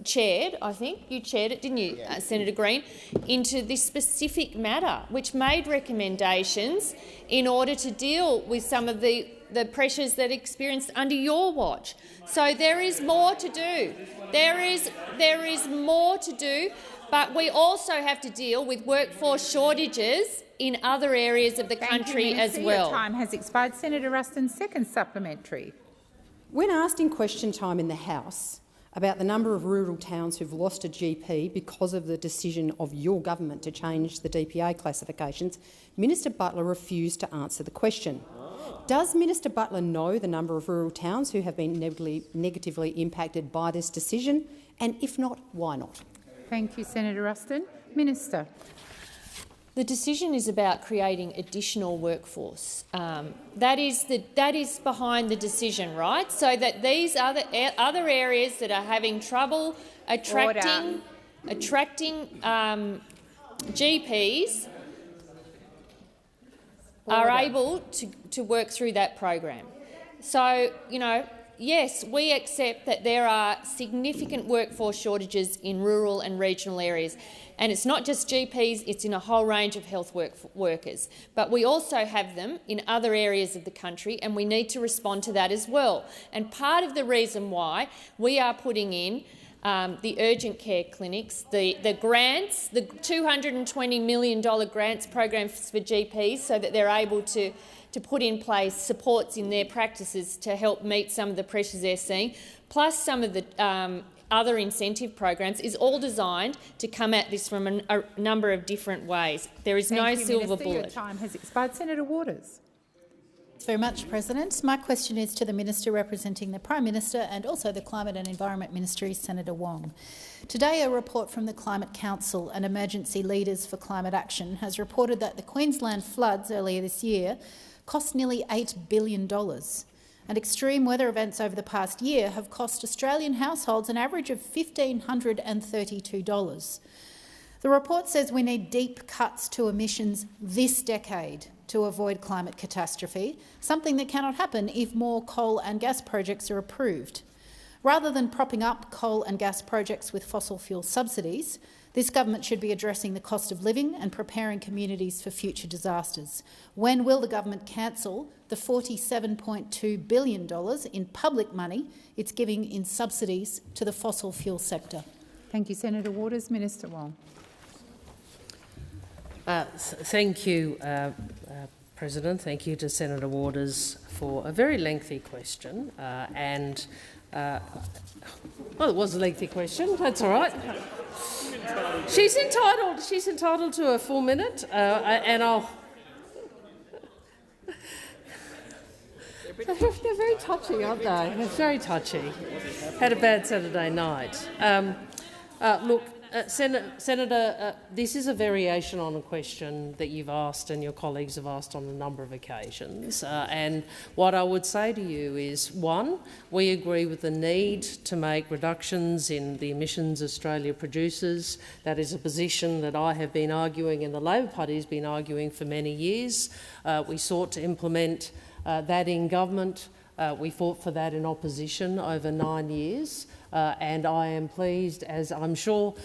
chaired, I think you chaired it, didn't you, Senator Green, into this specific matter, which made recommendations in order to deal with some of the pressures that experienced under your watch. So there is more to do. There is more to do, but we also have to deal with workforce shortages in other areas of the country as well. Your time has expired. Senator Ruston, second supplementary. When asked in question time in the House about the number of rural towns who've lost a GP because of the decision of your government to change the DPA classifications, Minister Butler refused to answer the question. Does Minister Butler know the number of rural towns who have been negatively impacted by this decision? And if not, why not? Thank you, Senator Ruston. Minister. The decision is about creating additional workforce. That is behind the decision, right? So that these other areas that are having trouble attracting GPs are able to work through that program. So, yes, we accept that there are significant workforce shortages in rural and regional areas. And it's not just GPs, it's in a whole range of health workers. But we also have them in other areas of the country, and we need to respond to that as well. And part of the reason why we are putting in the urgent care clinics, the grants, the $220 million grants programs for GPs so that they're able to put in place supports in their practices to help meet some of the pressures they're seeing, plus some of the other incentive programs, is all designed to come at this from a number of different ways. There is no silver bullet. Your time has expired. Senator Waters. Thanks very much, President. My question is to the Minister representing the Prime Minister and also the Climate and Environment Ministry, Senator Wong. Today, a report from the Climate Council and Emergency Leaders for Climate Action has reported that the Queensland floods earlier this year cost nearly $8 billion. And extreme weather events over the past year have cost Australian households an average of $1,532. The report says we need deep cuts to emissions this decade to avoid climate catastrophe, something that cannot happen if more coal and gas projects are approved. Rather than propping up coal and gas projects with fossil fuel subsidies, this government should be addressing the cost of living and preparing communities for future disasters. When will the government cancel the $47.2 billion in public money it's giving in subsidies to the fossil fuel sector? Thank you, Senator Waters. Minister Wong. Thank you, President. Thank you to Senator Waters for a very lengthy question. Well, it was a lengthy question. That's all right. She's entitled to a full minute, and I'll. They're very touchy, aren't they? They're very touchy. Had a bad Saturday night. Look, Senator, this is a variation on a question that you've asked and your colleagues have asked on a number of occasions. And what I would say to you is, one, we agree with the need to make reductions in the emissions Australia produces. That is a position that I have been arguing and the Labor Party has been arguing for many years. We sought to implement that in government. We fought for that in opposition over 9 years. And I am pleased, as I'm sure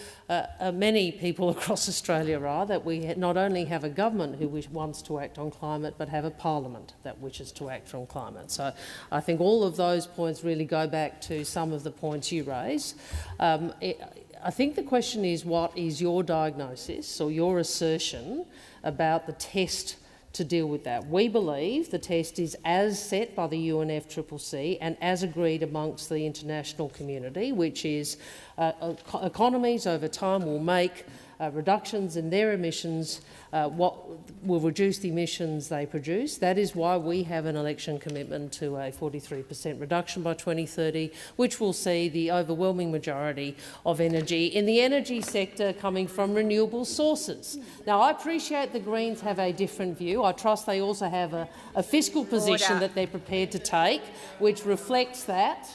many people across Australia are, that we not only have a government who wants to act on climate, but have a parliament that wishes to act on climate. So I think all of those points really go back to some of the points you raise. I think the question is, what is your diagnosis or your assertion about the test to deal with that? We believe the test is as set by the UNFCCC and as agreed amongst the international community, which is economies over time will make reductions in their emissions, what will reduce the emissions they produce. That is why we have an election commitment to a 43% reduction by 2030, which will see the overwhelming majority of energy in the energy sector coming from renewable sources. Now, I appreciate the Greens have a different view. I trust they also have a fiscal position that they're prepared to take, which reflects that.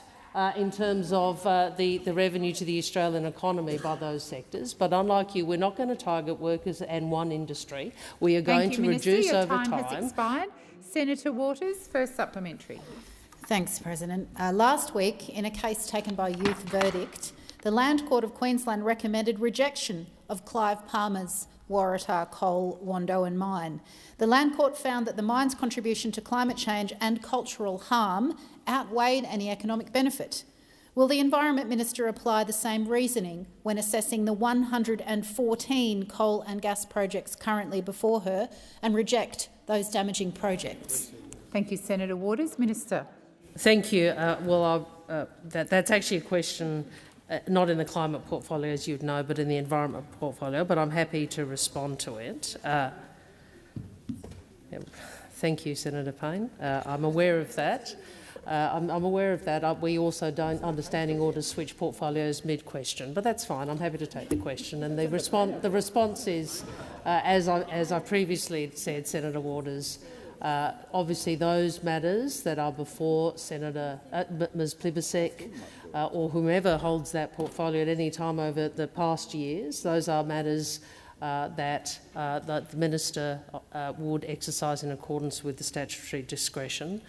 In terms of the revenue to the Australian economy by those sectors. But unlike you, we're not going to target workers and one industry. We are going to reduce over time. Your time has expired. Senator Waters, first supplementary. Thanks, President. Last week, in a case taken by Youth Verdict, the Land Court of Queensland recommended rejection of Clive Palmer's Waratah Coal Wandoan mine. The Land Court found that the mine's contribution to climate change and cultural harm outweighed any economic benefit. Will the Environment Minister apply the same reasoning when assessing the 114 coal and gas projects currently before her and reject those damaging projects? Thank you, Senator Waters. Minister. Thank you. That's actually a question not in the climate portfolio, as you'd know, but in the environment portfolio, but I'm happy to respond to it. Thank you, Senator Payne. I'm aware of that. I'm aware of that. We also don't understanding orders switch portfolios mid-question, but that's fine. I'm happy to take the question. And the response is, as I previously said, Senator Waters, obviously those matters that are before Ms Plibersek or whomever holds that portfolio at any time over the past years, those are matters that the Minister would exercise in accordance with the statutory discretion.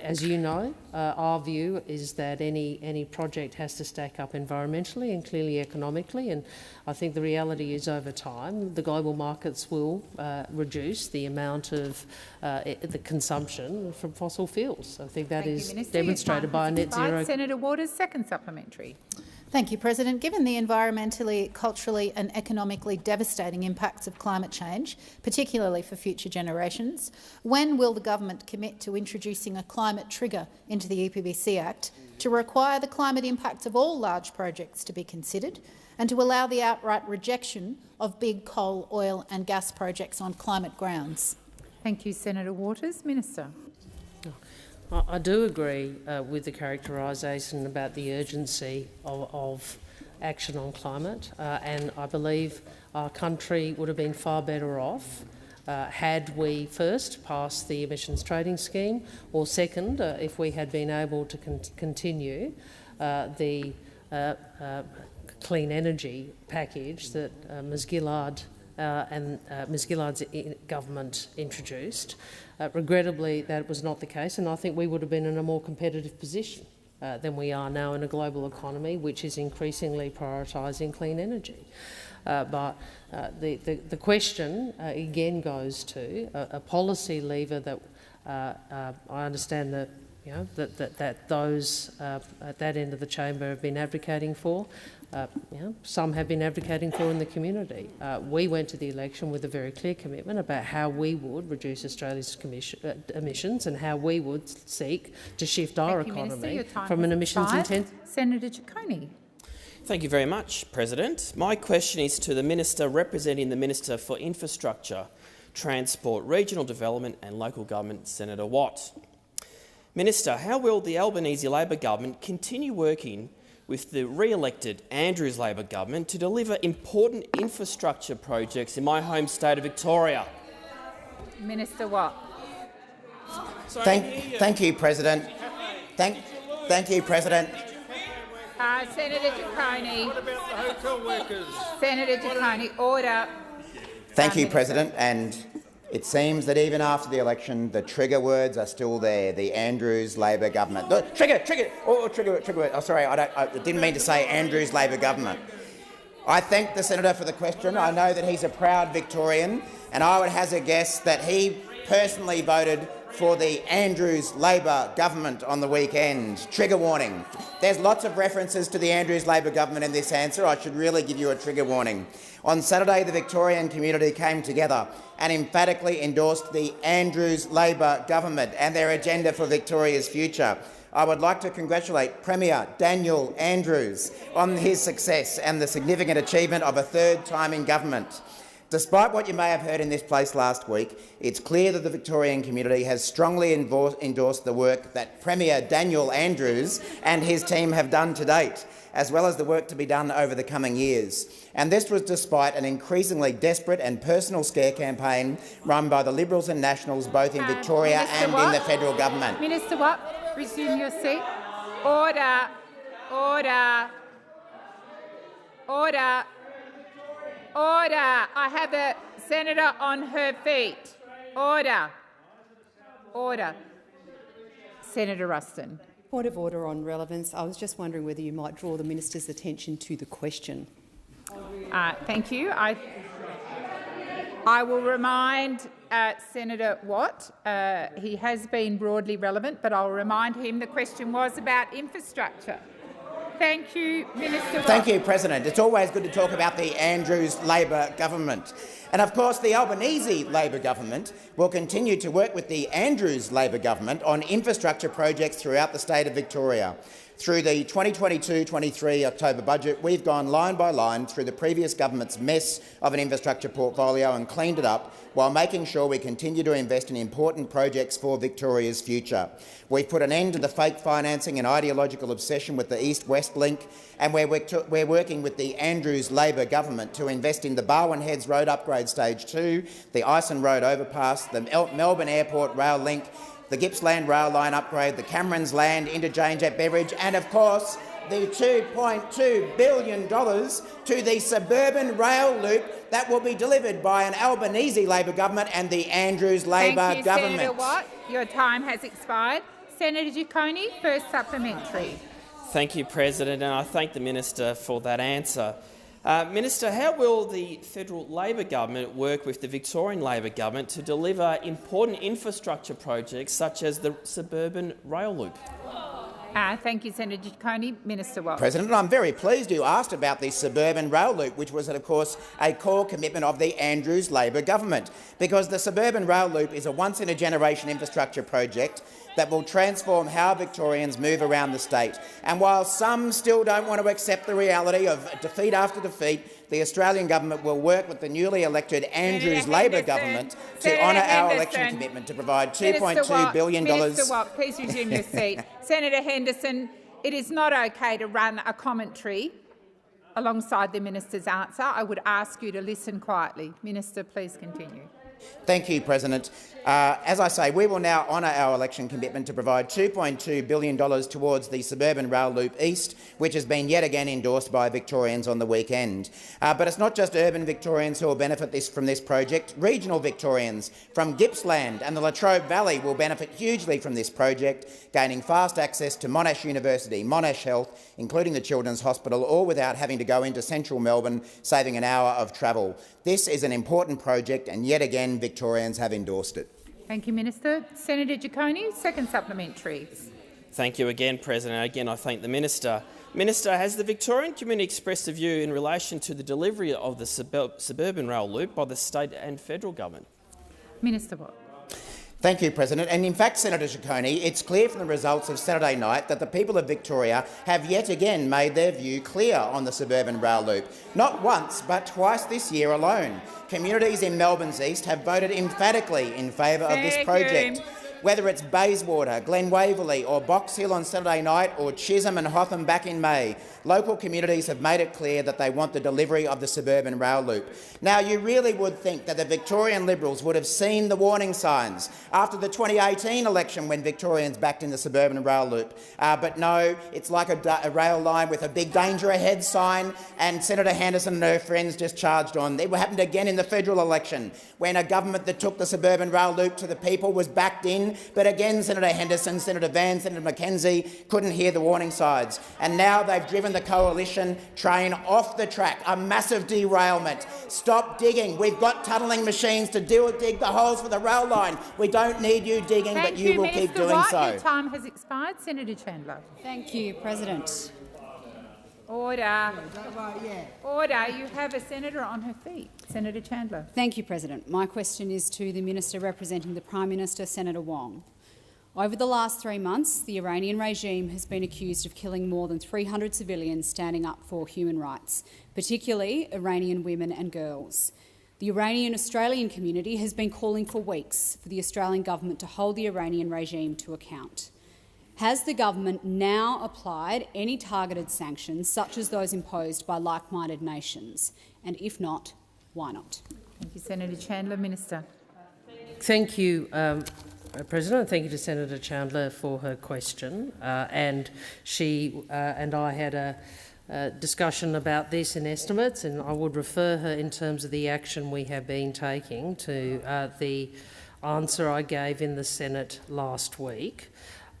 as you know, our view is that any project has to stack up environmentally and clearly economically, and I think the reality is over time the global markets will reduce the amount of the consumption from fossil fuels. I think that is demonstrated by a net zero. Senator Waters, second supplementary. Thank you, President. Given the environmentally, culturally and economically devastating impacts of climate change, particularly for future generations, when will the government commit to introducing a climate trigger into the EPBC Act to require the climate impacts of all large projects to be considered and to allow the outright rejection of big coal, oil and gas projects on climate grounds? Thank you, Senator Waters. Minister. I do agree with the characterisation about the urgency of action on climate, and I believe our country would have been far better off had we first passed the emissions trading scheme, or second, if we had been able to continue the clean energy package that Ms Gillard and Ms Gillard's government introduced. Regrettably, that was not the case, and I think we would have been in a more competitive position than we are now in a global economy which is increasingly prioritising clean energy. But the question again goes to a policy lever that I understand that that those at that end of the chamber have been advocating for. Some have been advocating for in the community. We went to the election with a very clear commitment about how we would reduce Australia's emissions and how we would seek to shift our economy from an emissions-intensive. Senator Ciccone. Thank you very much, President. My question is to the Minister representing the Minister for Infrastructure, Transport, Regional Development and Local Government, Senator Watt. Minister, how will the Albanese Labor government continue working with the re-elected Andrews Labor government to deliver important infrastructure projects in my home state of Victoria? Minister Watt. Thank you, President. Thank you, President. Senator Ciccone. What about the hotel workers? Senator Ciccone, order. Thank you, President. And it seems that even after the election, the trigger words are still there. The Andrews Labor government. Trigger word. Oh, sorry, I didn't mean to say Andrews Labor government. I thank the senator for the question. I know that he's a proud Victorian, and I would hazard a guess that he personally voted for the Andrews Labor government on the weekend. Trigger warning. There's lots of references to the Andrews Labor government in this answer. I should really give you a trigger warning. On Saturday, the Victorian community came together and emphatically endorsed the Andrews Labor government and their agenda for Victoria's future. I would like to congratulate Premier Daniel Andrews on his success and the significant achievement of a third time in government. Despite what you may have heard in this place last week, it's clear that the Victorian community has strongly endorsed the work that Premier Daniel Andrews and his team have done to date, as well as the work to be done over the coming years. And this was despite an increasingly desperate and personal scare campaign run by the Liberals and Nationals both in Victoria and in the federal government. Minister Watt, resume your seat. Order. Order. Order. Order. I have a senator on her feet. Order. Order. Senator Ruston. Point of order on relevance. I was just wondering whether you might draw the minister's attention to the question. Thank you. I will remind Senator Watt. He has been broadly relevant, but I'll remind him the question was about infrastructure. Thank you, Minister Watt. Thank you, President. It's always good to talk about the Andrews Labor government. And of course, the Albanese Labor government will continue to work with the Andrews Labor government on infrastructure projects throughout the state of Victoria. Through the 2022-23 October budget, we've gone line by line through the previous government's mess of an infrastructure portfolio and cleaned it up while making sure we continue to invest in important projects for Victoria's future. We've put an end to the fake financing and ideological obsession with the East-West link, and we're working with the Andrews Labor government to invest in the Barwon Heads Road Upgrade Stage 2, the Ison Road Overpass, the Melbourne Airport Rail Link, the Gippsland Rail Line Upgrade, the Cameron's Land Interchange at Beveridge, and of course the $2.2 billion to the suburban rail loop that will be delivered by an Albanese Labor government and the Andrews Labor government. Thank you, Senator Watt. Your time has expired. Senator Giccone, first supplementary. Thank you, President, and I thank the minister for that answer. Minister, how will the federal Labor government work with the Victorian Labor government to deliver important infrastructure projects such as the suburban rail loop? Thank you, Senator Giccone. Minister Watt. President, I'm very pleased you asked about the suburban rail loop, which was, of course, a core commitment of the Andrews Labor government, because the suburban rail loop is a once-in-a-generation infrastructure project that will transform how Victorians move around the state. And while some still don't want to accept the reality of defeat after defeat, the Australian government will work with the newly elected Andrews Labor government to honour our election commitment to provide $2.2 billion. Minister Watt, please resume your seat. Senator Henderson, it is not okay to run a commentary alongside the minister's answer. I would ask you to listen quietly. Minister, please continue. Thank you, President. As I say, we will now honour our election commitment to provide $2.2 billion towards the suburban rail loop east, which has been yet again endorsed by Victorians on the weekend. But it's not just urban Victorians who will benefit from this project. Regional Victorians from Gippsland and the Latrobe Valley will benefit hugely from this project, gaining fast access to Monash University, Monash Health, including the Children's Hospital, all without having to go into central Melbourne, saving an hour of travel. This is an important project, and yet again Victorians have endorsed it. Thank you, Minister. Senator Giccone, second supplementary. Thank you again, President. Again, I thank the minister. Minister, has the Victorian community expressed a view in relation to the delivery of the suburban rail loop by the state and federal government? Minister Watt. Thank you, President. And in fact, Senator Giccone, it's clear from the results of Saturday night that the people of Victoria have yet again made their view clear on the suburban rail loop. Not once, but twice this year alone. Communities in Melbourne's east have voted emphatically in favour of this project. Whether it's Bayswater, Glen Waverley or Box Hill on Saturday night, or Chisholm and Hotham back in May, local communities have made it clear that they want the delivery of the suburban rail loop. Now, you really would think that the Victorian Liberals would have seen the warning signs after the 2018 election when Victorians backed in the suburban rail loop. But no, it's like a rail line with a big danger ahead sign, and Senator Henderson and her friends just charged on. It happened again in the federal election when a government that took the suburban rail loop to the people was backed in. But again, Senator Henderson, Senator Van, Senator McKenzie couldn't hear the warning signs. And now they've driven the coalition train off the track, a massive derailment. Stop digging. We've got tunnelling machines to dig the holes for the rail line. We don't need you digging, but you will keep doing so. Your time has expired. Senator Chandler. Thank you, President. Order. Order. You have a senator on her feet. Senator Chandler. Thank you, President. My question is to the Minister representing the Prime Minister, Senator Wong. Over the last 3 months, the Iranian regime has been accused of killing more than 300 civilians standing up for human rights, particularly Iranian women and girls. The Iranian-Australian community has been calling for weeks for the Australian government to hold the Iranian regime to account. Has the government now applied any targeted sanctions, such as those imposed by like-minded nations? And if not, why not? Thank you, Senator Chandler. Minister. Thank you, President. Thank you to Senator Chandler for her question. And she and I had a discussion about this in estimates, and I would refer her in terms of the action we have been taking to the answer I gave in the Senate last week.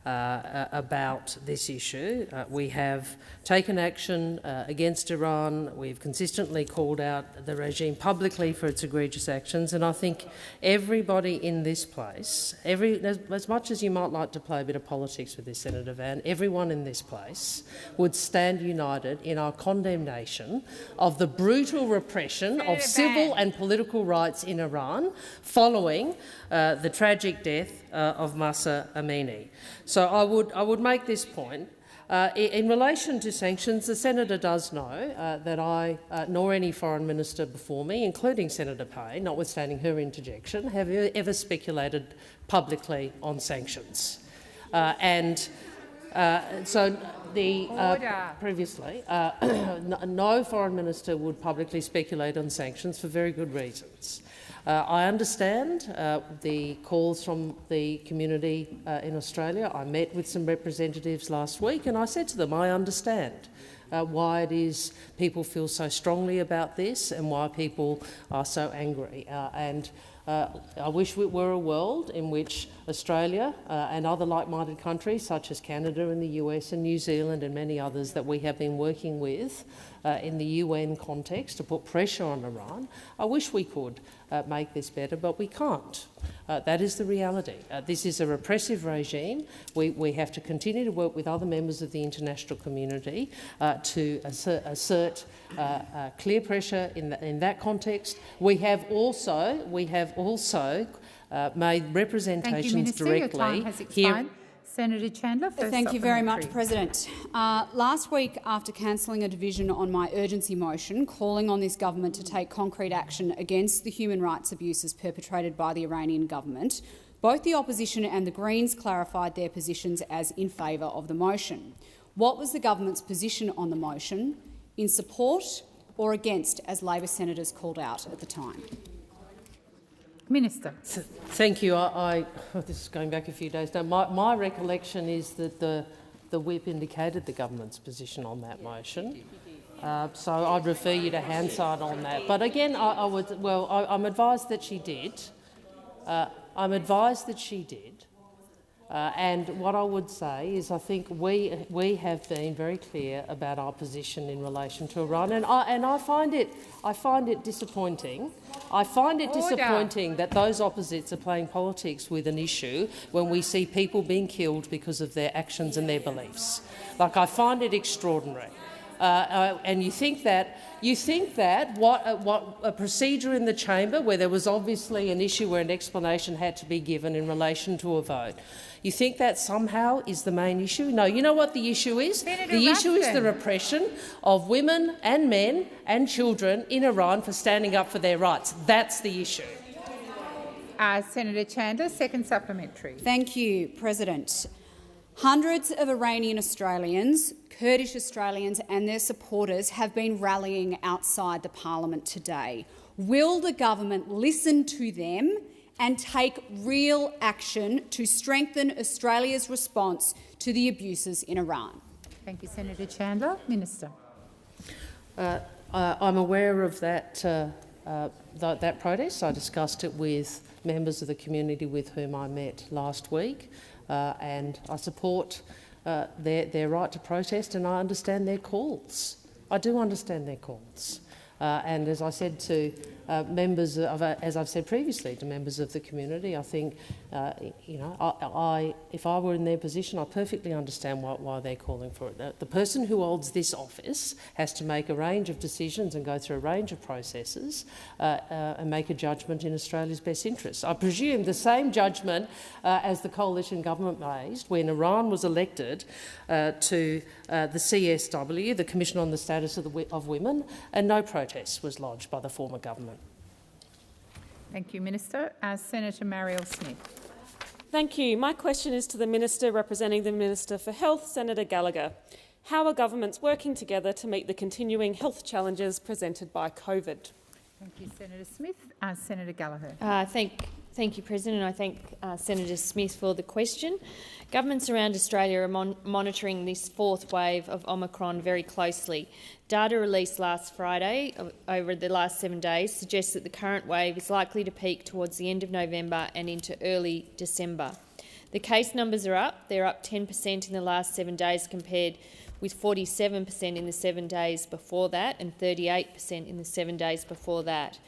About this issue. We have taken action against Iran. We've consistently called out the regime publicly for its egregious actions, and I think everybody in this place, as much as you might like to play a bit of politics with this, Senator Van, everyone in this place would stand united in our condemnation of the brutal repression of civil and political rights in Iran following the tragic death of Mahsa Amini. So I would make this point. In relation to sanctions, the senator does know that I, nor any foreign minister before me, including Senator Payne, notwithstanding her interjection, have ever speculated publicly on sanctions. Previously, no foreign minister would publicly speculate on sanctions for very good reasons. I understand the calls from the community in Australia. I met with some representatives last week and I said to them, I understand why it is people feel so strongly about this and why people are so angry. I wish we were a world in which Australia and other like-minded countries such as Canada and the US and New Zealand and many others that we have been working with in the UN context to put pressure on Iran, I wish we could make this better, but we can't. That is the reality. This is a repressive regime. We have to continue to work with other members of the international community to assert clear pressure in that context. We have also made representations directly. Your time has expired. Senator Chandler, first Thank you very much, supplementary. President. Last week, after cancelling a division on my urgency motion calling on this government to take concrete action against the human rights abuses perpetrated by the Iranian government, both the opposition and the Greens clarified their positions as in favour of the motion. What was the government's position on the motion, in support or against, as Labor senators called out at the time? Minister. Thank you. This is going back a few days now. My recollection is that the whip indicated the government's position on that motion. So I'd refer you to Hansard on that. But again, I'm advised that she did. And what I would say is I think we have been very clear about our position in relation to Iran, and I find it disappointing. I find it disappointing that those opposites are playing politics with an issue when we see people being killed because of their actions and their beliefs. I find it extraordinary. And you think that what a procedure in the chamber where there was obviously an issue where an explanation had to be given in relation to a vote, you think that somehow is the main issue? No, you know what the issue is? The issue is the repression of women and men and children in Iran for standing up for their rights. That's the issue. Senator Chandler, second supplementary. Thank you, President. Hundreds of Iranian Australians, Kurdish Australians and their supporters have been rallying outside the parliament today. Will the government listen to them and take real action to strengthen Australia's response to the abuses in Iran? Thank you, Senator Chandler. Minister. I'm aware of that protest. I discussed it with members of the community with whom I met last week, and I support their right to protest, and I understand their calls. I do understand their calls. And as I said to members of, as I've said previously to members of the community, I think, if I were in their position, I perfectly understand why they're calling for it. The person who holds this office has to make a range of decisions and go through a range of processes and make a judgment in Australia's best interests. I presume the same judgment as the coalition government raised when Iran was elected to the CSW, the Commission on the Status of Women, and no protest was lodged by the former government. Thank you, Minister. Senator Marielle Smith. Thank you. My question is to the Minister representing the Minister for Health, Senator Gallagher. How are governments working together to meet the continuing health challenges presented by COVID? Thank you, Senator Smith. Senator Gallagher. Thank you, President. I thank Senator Smith for the question. Governments around Australia are monitoring this fourth wave of Omicron very closely. Data released last Friday over the last 7 days suggests that the current wave is likely to peak towards the end of November and into early December. The case numbers are up. They're up 10% in the last 7 days compared with 47% in the 7 days before that and 38% in the 7 days before that.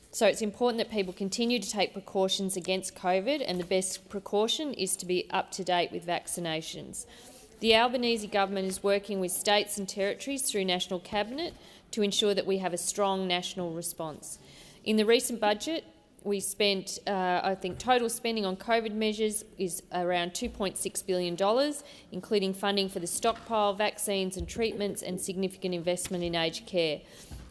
So it's important that people continue to take precautions against COVID, and the best precaution is to be up to date with vaccinations. The Albanese government is working with states and territories through National Cabinet to ensure that we have a strong national response. In the recent budget, we spent, I think, total spending on COVID measures is around $2.6 billion, including funding for the stockpile, vaccines and treatments and significant investment in aged care.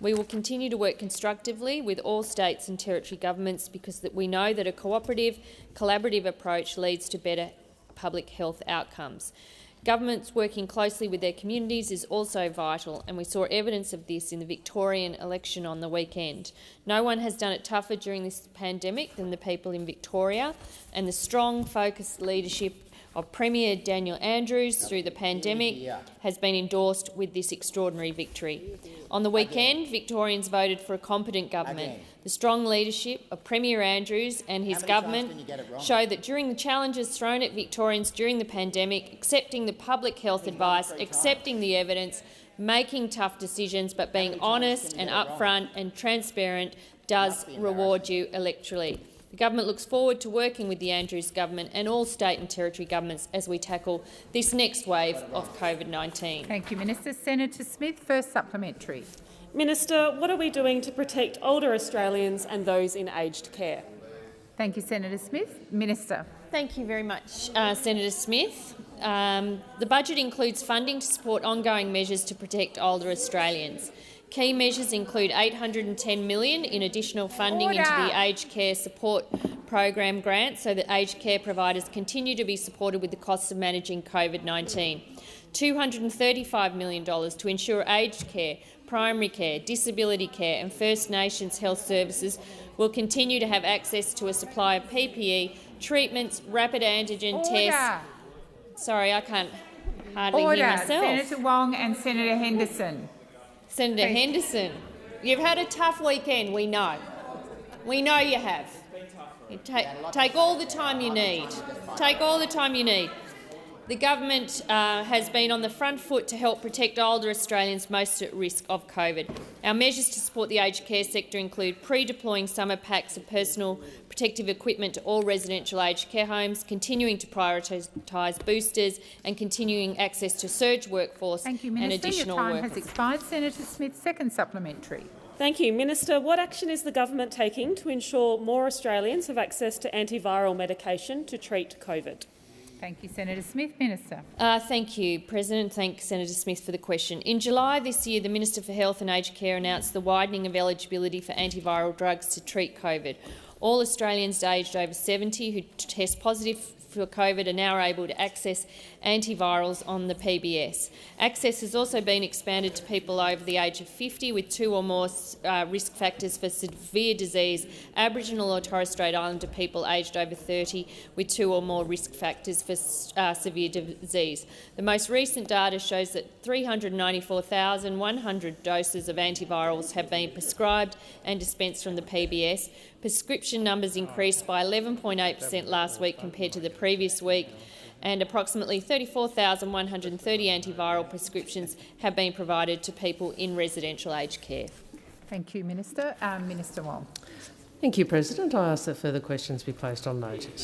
We will continue to work constructively with all states and territory governments because we know that a cooperative, collaborative approach leads to better public health outcomes. Governments working closely with their communities is also vital, and we saw evidence of this in the Victorian election on the weekend. No one has done it tougher during this pandemic than the people in Victoria, and the strong, focused leadership of Premier Daniel Andrews through the pandemic has been endorsed with this extraordinary victory. On the weekend, Victorians voted for a competent government. The strong leadership of Premier Andrews and his government show that during the challenges thrown at Victorians during the pandemic, accepting the public health advice, accepting the evidence, making tough decisions but being honest and upfront and transparent does reward you electorally. The government looks forward to working with the Andrews government and all state and territory governments as we tackle this next wave of COVID-19. Thank you, Minister. Senator Smith, first supplementary. Minister, what are we doing to protect older Australians and those in aged care? Thank you, Senator Smith. Minister. Thank you very much, Senator Smith. The budget includes funding to support ongoing measures to protect older Australians. Key measures include $810 million in additional funding into the Aged Care Support Program grant so that aged care providers continue to be supported with the costs of managing COVID-19. $235 million to ensure aged care, primary care, disability care and First Nations health services will continue to have access to a supply of PPE, treatments, rapid antigen tests. Sorry, I can't hardly hear myself. Senator Wong and Senator Henderson. Senator Henderson, you've had a tough weekend, we know. We know you have. Take all the time you need. Take all the time you need. The government has been on the front foot to help protect older Australians most at risk of COVID. Our measures to support the aged care sector include pre-deploying summer packs of personal protective equipment to all residential aged care homes, continuing to prioritise boosters and continuing access to surge workforce and additional Your time workers. has expired. Senator Smith, second supplementary. Thank you. Minister, what action is the government taking to ensure more Australians have access to antiviral medication to treat COVID? Thank you, Senator Smith. Minister. Thank you, President. Thank Senator Smith for the question. In July this year, the Minister for Health and Aged Care announced the widening of eligibility for antiviral drugs to treat COVID. All Australians aged over 70 who test positive for COVID are now able to access antivirals on the PBS. Access has also been expanded to people over the age of 50 with 2 or more risk factors for severe disease, Aboriginal or Torres Strait Islander people aged over 30 with 2 or more risk factors for severe disease. The most recent data shows that 394,100 doses of antivirals have been prescribed and dispensed from the PBS. Prescription numbers increased by 11.8% last week compared to the previous week, and approximately 34,130 antiviral prescriptions have been provided to people in residential aged care. Thank you, Minister. Minister Wong. Thank you, President. I ask that further questions be placed on notice.